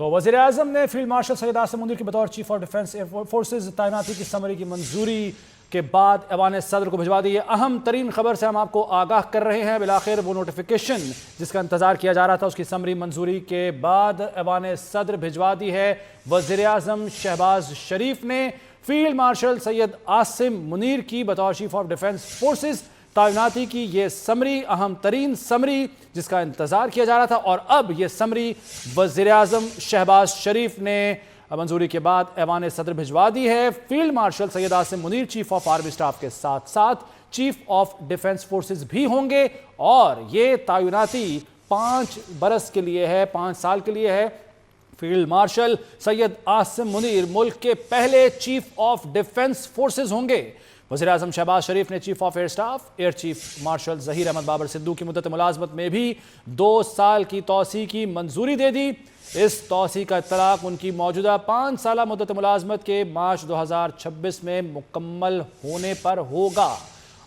تو वज़ीर-ए-आज़म ने फील्ड मार्शल सैयद आसिम मुनीर की बतौर chief of defence air forces तैनाती की समरी की मंजूरी के बाद ऐवान सदर को भिजवा दी। ये अहम तरीन खबर से हम आपको आगाह कर रहे हैं। बिलाखिर वो नोटिफिकेशन जिसका इंतजार किया जा रहा था उसकी समरी मंजूरी के बाद ऐवान सदर भिजवा दी है। वज़ीर-ए-आज़म शहबाज शरीफ ने फील्ड मार्शल सैयद आसिम मुनीर की बतौर चीफ ऑफ डिफेंस फोर्सेज तैनाती की ये समरी, अहम तरीन समरी जिसका इंतजार किया जा रहा था, और अब ये समरी वज़ीर-ए-आज़म शहबाज शरीफ ने मंजूरी के बाद ऐवान सदर भिजवा दी है। Field marshal Syed Asim Munir chief of army staff के साथ साथ चीफ ऑफ डिफेंस फोर्सेज भी होंगे, और ये तैनाती 5 बरस के लिए है, 5 साल के लिए है। फील्ड मार्शल सैयद आसिम मुनीर मुल्क के पहले चीफ ऑफ डिफेंस फोर्सेज होंगे। वज़ीर-ए-आज़म शहबाज शरीफ ने chief of air staff air chief marshal Zaheer Ahmed Babar Sidhu की मुद्दत मुलाजमत में भी 2 साल की तौसी की मंजूरी दे दी। इस तौसी का इत्तलाक उनकी मौजूदा 5 साला मुद्दत मुलाजमत के मार्च 2026 में मुकम्मल होने पर होगा।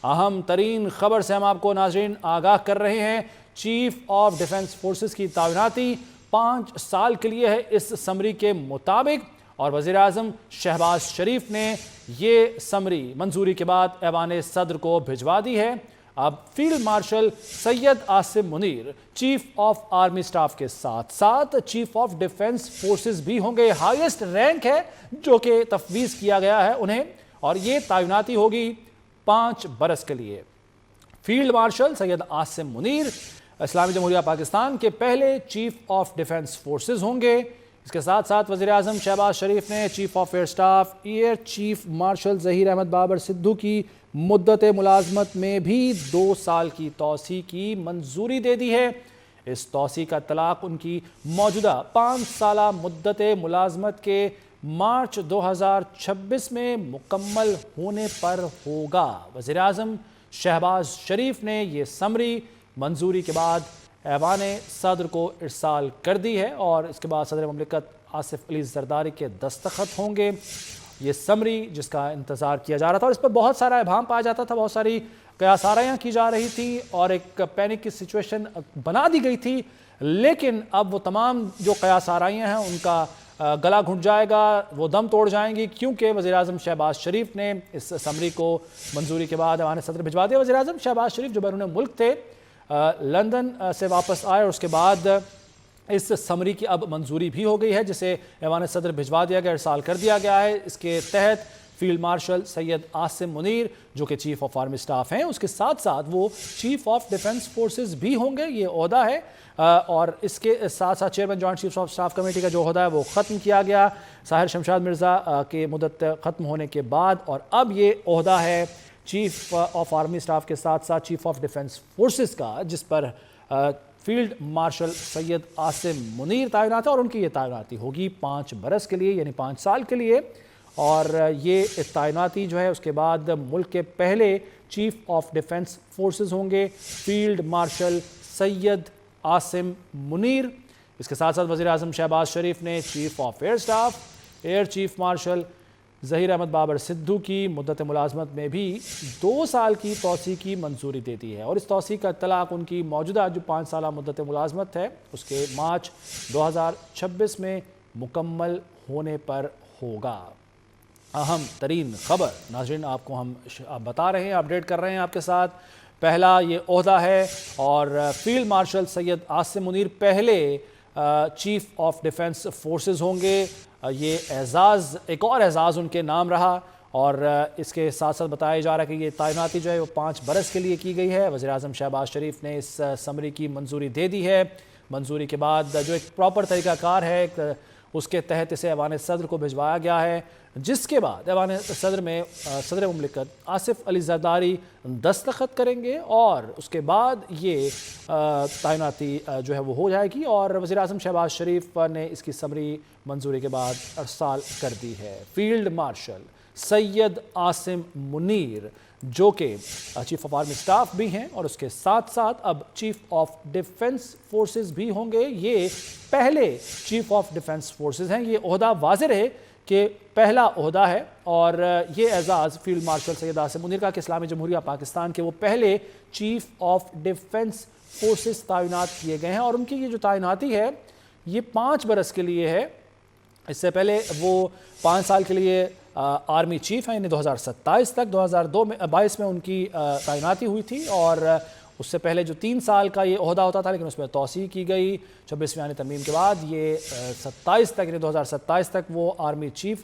अहम तरीन खबर से हम आपको नाज़रीन आगाह कर रहे हैं। चीफ ऑफ डिफेंस फोर्सेस की तैनाती 5 साल के लिए है इस समरी के मुताबिक, और वज़ीर-ए-आज़म शहबाज शरीफ ने ये समरी मंजूरी के बाद ऐवान सदर को भिजवा दी है। अब field marshal Syed Asim Munir chief of army staff के साथ साथ चीफ ऑफ डिफेंस फोर्सेस भी होंगे। हाईएस्ट रैंक है जो कि तफवीज़ किया गया है उन्हें, और ये तैनाती होगी 5 बरस के लिए। फील्ड मार्शल सैयद आसिम मुनीर इस्लामी जमहूरिया पाकिस्तान के पहले चीफ ऑफ डिफेंस फोर्सेस होंगे। इसके साथ साथ वज़ीर-ए-आज़म शहबाज शरीफ ने chief of air staff air chief marshal Zaheer Ahmed Babar Sidhu की मुद्दत मुलाजमत में भी 2 साल की तौसी की मंजूरी दे दी है। इस तौसी का तलाक उनकी मौजूदा 5 साला मुद्दत मुलाजमत के मार्च 2026 में मुकम्मल होने पर होगा। वज़ीर-ए-आज़म शहबाज शरीफ ने यह समरी मंजूरी के बाद ऐवान सदर को इरसाल कर दी है, और इसके बाद सदर ममलिकत आसिफ अली ज़रदारी के दस्तखत होंगे। ये समरी जिसका इंतज़ार किया जा रहा था, और इस पर बहुत सारा इबाम पाया जाता था, बहुत सारी कयासारायाँ की जा रही थी और एक पैनिक की सिचुएशन बना दी गई थी। लेकिन अब वो तमाम जो कयासारायाँ हैं उनका गला घुट जाएगा, वो दम तोड़ जाएंगी, क्योंकि वज़ीर-ए-आज़म शहबाज शरीफ ने इस समरी को मंजूरी के बाद ऐवान सदर भिजवा दिया। वज़ीर-ए-आज़म शहबाज शरीफ जो बैरून मुल्क थे, लंदन से वापस आए, और उसके बाद इस समरी की अब मंजूरी भी हो गई है, जिसे ऐवान सदर भिजवा दिया गया, इरसाल कर दिया गया है। इसके तहत फील्ड मार्शल सैयद आसिम मुनीर जो कि चीफ ऑफ आर्मी स्टाफ हैं, उसके साथ साथ वो चीफ ऑफ डिफेंस फोर्सेस भी होंगे। ये ओहदा है, और इसके साथ साथ chairman joint chief of staff committee का जो ओहदा है वो ख़त्म किया गया साहिर शमशाद मिर्ज़ा के मुद्दत ख़त्म होने के बाद, और अब ये ओहदा है चीफ ऑफ आर्मी स्टाफ के साथ साथ चीफ ऑफ डिफेंस फोर्सेस का, जिस पर फील्ड मार्शल सैयद आसिम मुनीर तैनात है, और उनकी ये तैनाती होगी 5 बरस के लिए, यानी 5 साल के लिए। और ये तैनाती जो है उसके बाद मुल्क के पहले चीफ ऑफ डिफेंस फोर्सेस होंगे फील्ड मार्शल सैयद आसिम मुनीर। इसके साथ साथ वज़ीर-ए-आज़म शहबाज शरीफ ने chief of air staff air chief marshal Zaheer Ahmed Babar Sidhu की मुद्दत मुलाजमत में भी 2 साल की तौसी की मंजूरी दे दी है, और इस तौसी का तलाक उनकी मौजूदा जो 5 साला मुद्दत मुलाजमत है उसके मार्च 2026 में मुकम्मल होने पर होगा। अहम तरीन खबर नाज़रीन आपको हम बता रहे हैं, अपडेट कर रहे हैं आपके साथ। पहला ये ओहदा है, और फील्ड मार्शल सैयद आसिम मुनीर पहले चीफ ऑफ डिफेंस फोर्सेस होंगे। ये एजाज़ एक और एजाज़ उनके नाम रहा, और इसके साथ साथ बताया जा रहा है कि ये तैनाती जो है वो 5 बरस के लिए की गई है। वज़ीर-ए-आज़म शहबाज शरीफ ने इस समरी की मंजूरी दे दी है। मंजूरी के बाद जो एक प्रॉपर तरीक़ाकार है उसके तहत इसे ऐवान सदर को भिजवाया गया है, जिसके बाद ऐवान सदर में सदर मुमलिकत आसिफ अली ज़रदारी दस्तखत करेंगे, और उसके बाद ये तैनाती जो है वो हो जाएगी। और वज़ीर-ए-आज़म शहबाज शरीफ ने इसकी समरी मंजूरी के बाद इरसाल कर दी है। फील्ड मार्शल सैयद आसिम मुनीर जो कि चीफ ऑफ आर्मी स्टाफ भी हैं, और उसके साथ साथ अब चीफ ऑफ डिफेंस फोर्सेस भी होंगे। ये पहले चीफ ऑफ डिफेंस फोर्सेस हैं। ये ओहदा वाज़ेह रहे कि पहला ओहदा है, और ये एजाज़ फील्ड मार्शल सैयद आसिम मुनीर का कि इस्लामी जमहूरिया पाकिस्तान के वो पहले चीफ ऑफ डिफेंस फोर्सेस तैनात किए गए हैं। और उनकी ये जो तैनाती है یہ 5 برس کے لیے ہے. اس سے پہلے وہ 5 سال کے لیے آرمی چیف ہیں، یعنی 2027 تک. 2022 میں ان کی تعیناتی ہوئی تھی، اور اس سے پہلے جو 3 سال کا یہ عہدہ ہوتا تھا، لیکن اس میں توسیع کی گئی 26ویں آئین ترمیم کے بعد. یہ 27 تک، یعنی 2027 تک وہ آرمی چیف